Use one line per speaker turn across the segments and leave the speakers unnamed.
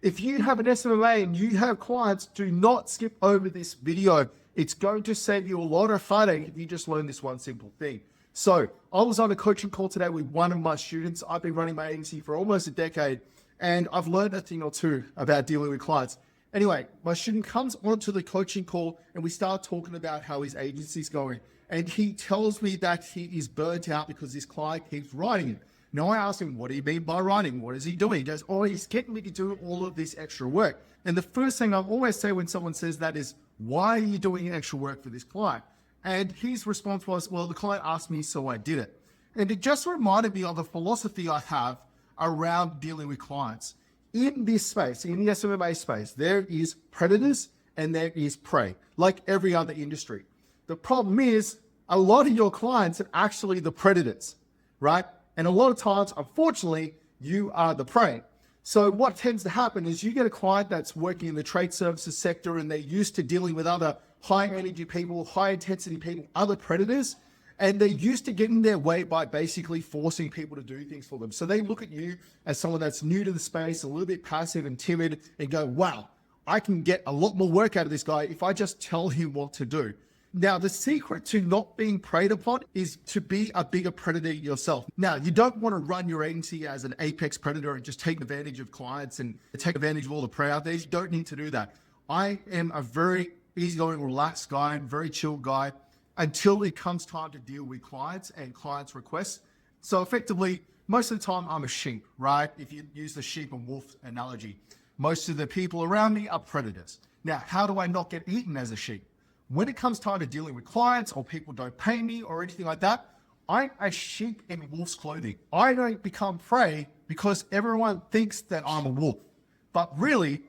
If you have an SMMA and you have clients, do not skip over this video. It's going to save you a lot of heartache if you just learn this one simple thing. So I was on a coaching call today with one of my students. I've been running my agency for almost a decade, and I've learned a thing or two about dealing with clients. Anyway, my student comes onto the coaching call and we start talking about how his agency's going. And he tells me that he is burnt out because this client keeps writing him. Now I ask him, what do you mean by writing? What is he doing? He goes, oh, he's getting me to do all of this extra work. And the first thing I always say when someone says that is, why are you doing extra work for this client? And his response was, well, the client asked me, so I did it. And it just reminded me of the philosophy I have around dealing with clients. In this space, in the SMMA space, there is predators and there is prey, like every other industry. The problem is a lot of your clients are actually the predators, right? And a lot of times, unfortunately, you are the prey. So what tends to happen is you get a client that's working in the trade services sector and they're used to dealing with other high energy people, high intensity people, other predators, and they're used to getting their way by basically forcing people to do things for them. So they look at you as someone that's new to the space, a little bit passive and timid, and go, wow, I can get a lot more work out of this guy if I just tell him what to do. Now, the secret to not being preyed upon is to be a bigger predator yourself. Now, you don't want to run your agency as an apex predator and just take advantage of clients and take advantage of all the prey out there. You don't need to do that. I am a very easygoing, relaxed guy, very chill guy until it comes time to deal with clients and clients' requests. So effectively, most of the time I'm a sheep, right? If you use the sheep and wolf analogy, most of the people around me are predators. Now, how do I not get eaten as a sheep? When it comes time to dealing with clients or people don't pay me or anything like that, I'm a sheep in wolf's clothing. I don't become prey because everyone thinks that I'm a wolf, but really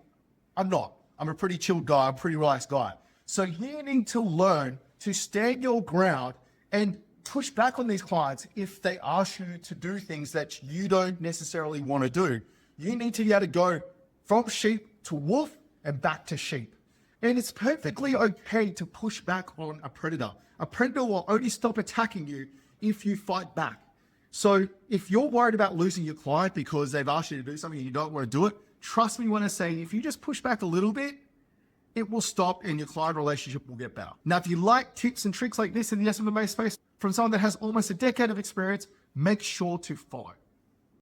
I'm not. I'm a pretty chilled guy. I'm a pretty relaxed guy. So you need to learn to stand your ground and push back on these clients if they ask you to do things that you don't necessarily want to do. You need to be able to go from sheep to wolf and back to sheep. And it's perfectly okay to push back on a predator. A predator will only stop attacking you if you fight back. So if you're worried about losing your client because they've asked you to do something and you don't want to do it, trust me when I say, if you just push back a little bit, it will stop and your client relationship will get better. Now, if you like tips and tricks like this in the SMMA space from someone that has almost a decade of experience, make sure to follow.